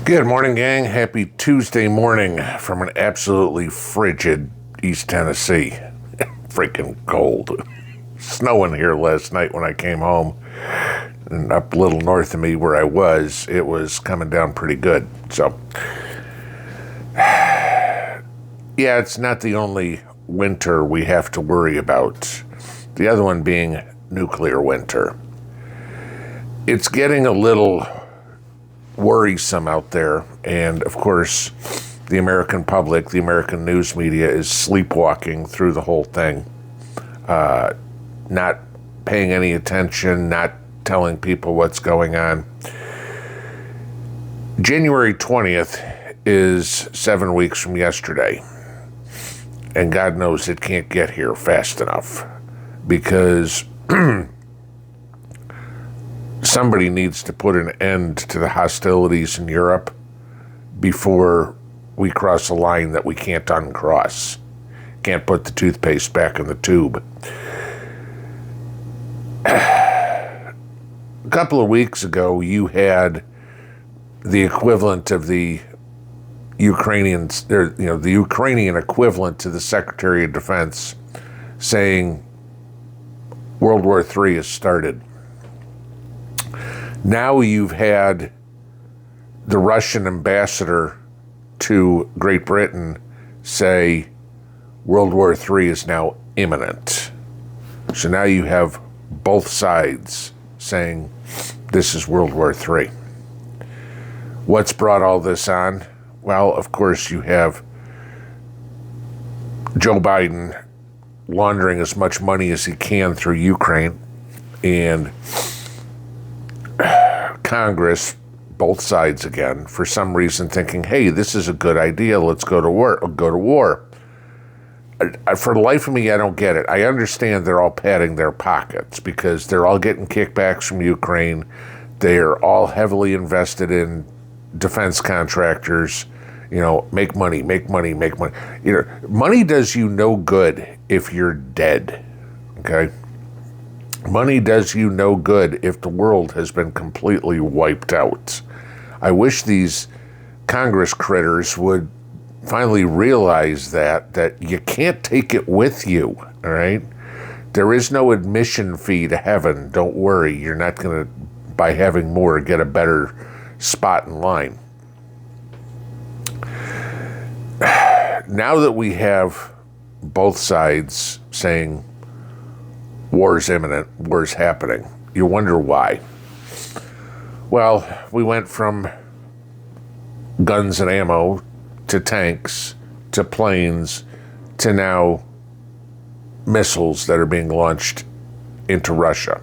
Good morning, gang. Happy Tuesday morning from an absolutely frigid East Tennessee. Freaking cold. Snowing here last night when I came home. And up a little north of me where I was, it was coming down pretty good. So, yeah, it's not the only winter we have to worry about. The other one being nuclear winter. It's getting a little worrisome out there, and of course the American public, the American news media is sleepwalking through the whole thing, not paying any attention, not telling people what's going on. January 20th is 7 weeks from yesterday, and God knows it can't get here fast enough, because somebody needs to put an end to the hostilities in Europe before we cross a line that we can't uncross. Can't put the toothpaste back in the tube. A couple of weeks ago, you had the equivalent of the Ukrainians, the Ukrainian equivalent to the Secretary of Defense saying World War III has started. Now you've had the Russian ambassador to Great Britain say World War III is now imminent. So now you have both sides saying this is World War III. What's brought all this on? Well, of course, you have Joe Biden laundering as much money as he can through Ukraine, and Congress, both sides again, for some reason thinking, hey, this is a good idea, let's go to war. For the life of me, I don't get it. I understand they're all padding their pockets because they're all getting kickbacks from Ukraine. They're all heavily invested in defense contractors. Make money. Money does you no good if you're dead, okay? Money does you no good if the world has been completely wiped out. I wish these Congress critters would finally realize that you can't take it with you, all right? There is no admission fee to heaven. Don't worry. You're not going to, by having more, get a better spot in line. Now that we have both sides saying war's imminent, war's happening, you wonder why. Well, we went from guns and ammo to tanks to planes to now missiles that are being launched into Russia.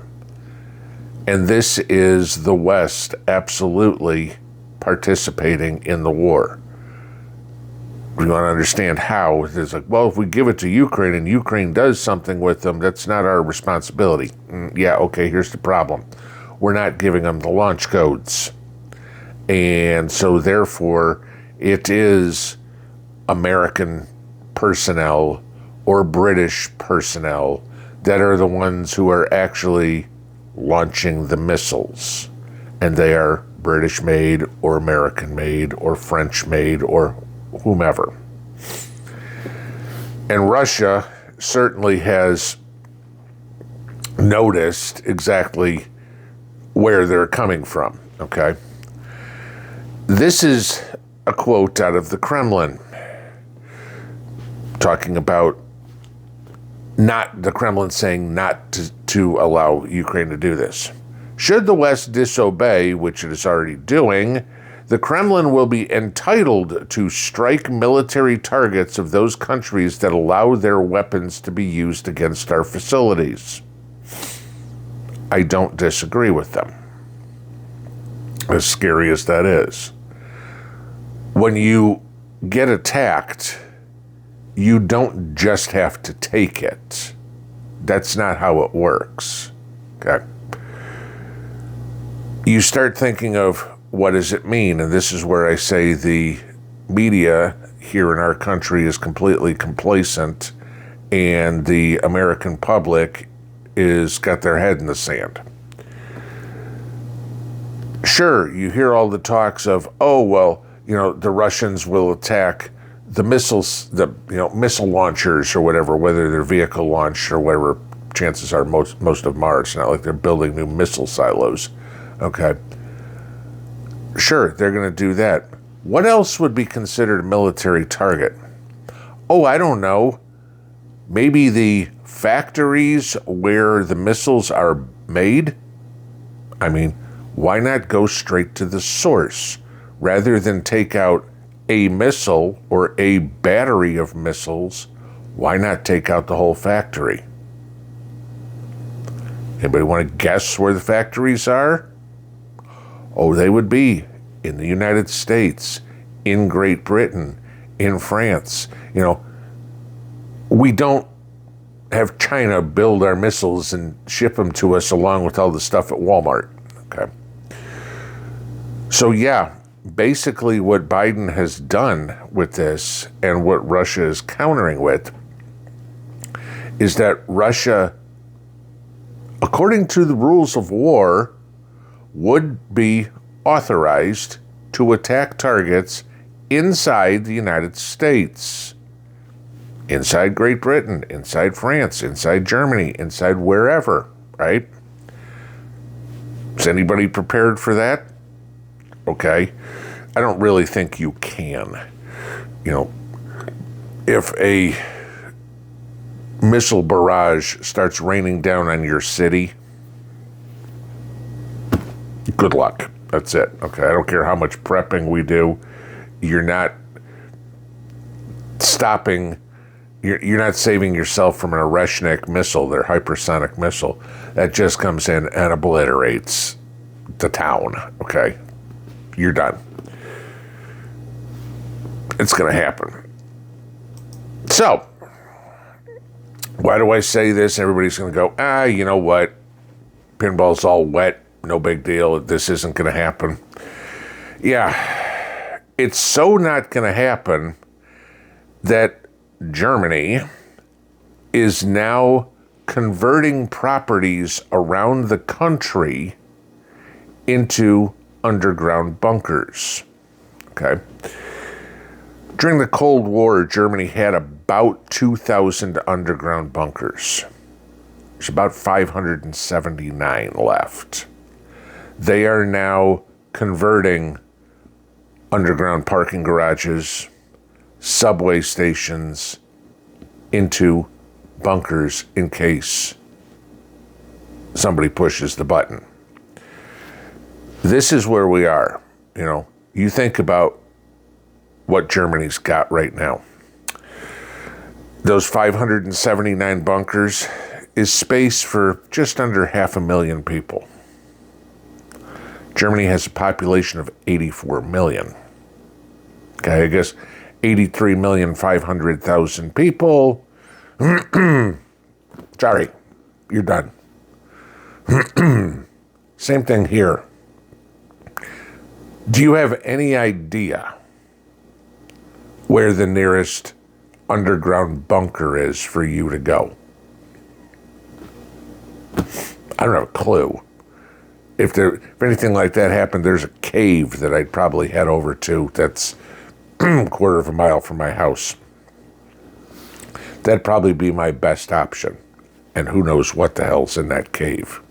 And this is the West absolutely participating in the war. We want to understand how. It's like, well, if we give it to Ukraine and Ukraine does something with them, that's not our responsibility. Yeah, okay, here's the problem. We're not giving them the launch codes. And so therefore, it is American personnel or British personnel that are the ones who are actually launching the missiles. And they are British made or American made or French made or whomever. And Russia certainly has noticed exactly where they're coming from, okay? This is a quote out of the Kremlin talking about not the Kremlin saying not to allow Ukraine to do this. Should the West disobey, which it is already doing, the Kremlin will be entitled to strike military targets of those countries that allow their weapons to be used against our facilities. I don't disagree with them, as scary as that is. When you get attacked, you don't just have to take it. That's not how it works, okay? You start thinking of, what does it mean? And this is where I say the media here in our country is completely complacent and the American public is got their head in the sand. Sure, you hear all the talks of, oh, well, the Russians will attack the missiles, missile launchers or whatever, whether they're vehicle launched or whatever. Chances are most of them are. It's not like they're building new missile silos. Okay. Sure, they're going to do that. What else would be considered a military target? Oh, I don't know. Maybe the factories where the missiles are made? I mean, why not go straight to the source rather than take out a missile or a battery of missiles? Why not take out the whole factory? Anybody want to guess where the factories are? Oh, they would be in the United States, in Great Britain, in France. We don't have China build our missiles and ship them to us along with all the stuff at Walmart. Okay. So yeah, basically what Biden has done with this and what Russia is countering with is that Russia, according to the rules of war, would be authorized to attack targets inside the United States, inside Great Britain, inside France, inside Germany, inside wherever, right? Is anybody prepared for that? Okay. I don't really think you can. If a missile barrage starts raining down on your city, good luck. That's it. Okay. I don't care how much prepping we do. You're not stopping. You're not saving yourself from an Oreshnik missile, their hypersonic missile, that just comes in and obliterates the town. Okay. You're done. It's going to happen. So, why do I say this? Everybody's going to go, you know what? Pinball's all wet. No big deal. This isn't going to happen. Yeah. It's so not going to happen that Germany is now converting properties around the country into underground bunkers. Okay. During the Cold War, Germany had about 2,000 underground bunkers. There's about 579 left. They are now converting underground parking garages, subway stations into bunkers in case somebody pushes the button. This is where we are. You think about what Germany's got right now. Those 579 bunkers is space for just under 500,000 people. Germany has a population of 84 million. Okay, I guess 83,500,000 people. Sorry, you're done. Same thing here. Do you have any idea where the nearest underground bunker is for you to go? I don't have a clue. If anything like that happened, there's a cave that I'd probably head over to that's a quarter of a mile from my house. That'd probably be my best option. And who knows what the hell's in that cave.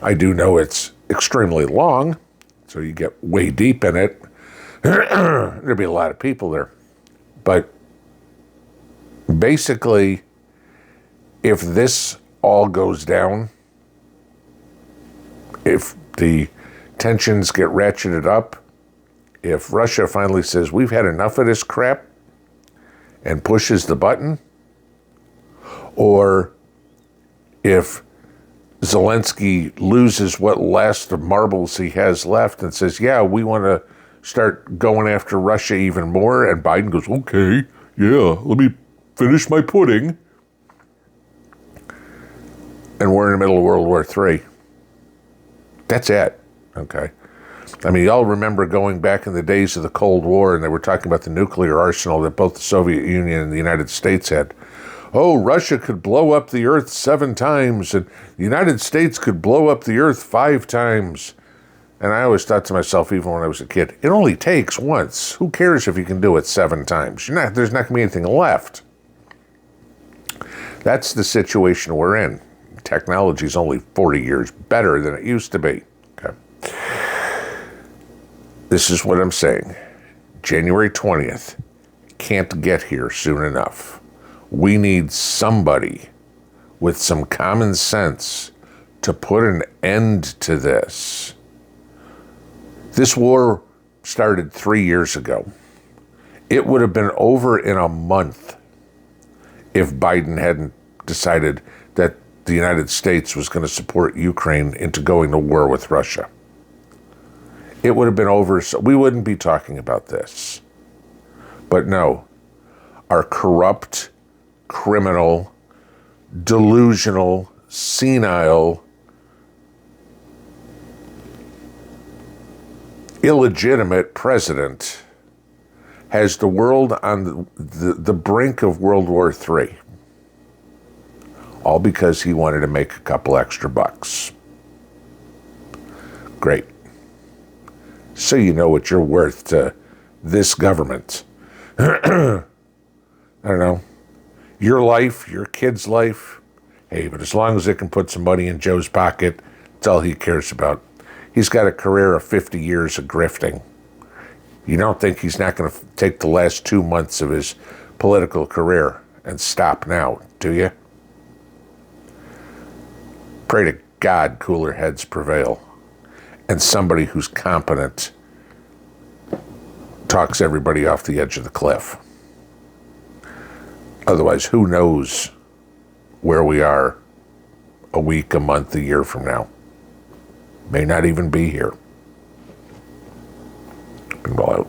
I do know it's extremely long, so you get way deep in it. There'd be a lot of people there. But basically, if this all goes down, if the tensions get ratcheted up, if Russia finally says, we've had enough of this crap, and pushes the button, or if Zelensky loses what last marbles he has left and says, yeah, we want to start going after Russia even more, and Biden goes, okay, yeah, let me finish my pudding, and we're in the middle of World War III. That's it, okay? I mean, y'all remember going back in the days of the Cold War, and they were talking about the nuclear arsenal that both the Soviet Union and the United States had. Oh, Russia could blow up the Earth 7 times, and the United States could blow up the Earth 5 times. And I always thought to myself, even when I was a kid, it only takes once. Who cares if you can do it 7 times? There's not going to be anything left. That's the situation we're in. Technology is only 40 years better than it used to be. Okay. This is what I'm saying. January 20th can't get here soon enough. We need somebody with some common sense to put an end to this. This war started 3 years ago. It would have been over in a month if Biden hadn't decided that the United States was going to support Ukraine into going to war with Russia. It would have been over, so we wouldn't be talking about this. But no, our corrupt, criminal, delusional, senile, illegitimate president has the world on the brink of World War III. All because he wanted to make a couple extra bucks. Great. So you know what you're worth to this government. I don't know. Your life, your kid's life. Hey, but as long as it can put some money in Joe's pocket, that's all he cares about. He's got a career of 50 years of grifting. You don't think he's not going to take the last 2 months of his political career and stop now, do you? Pray to God cooler heads prevail. And somebody who's competent talks everybody off the edge of the cliff. Otherwise, who knows where we are a week, a month, a year from now. May not even be here. Pinball out.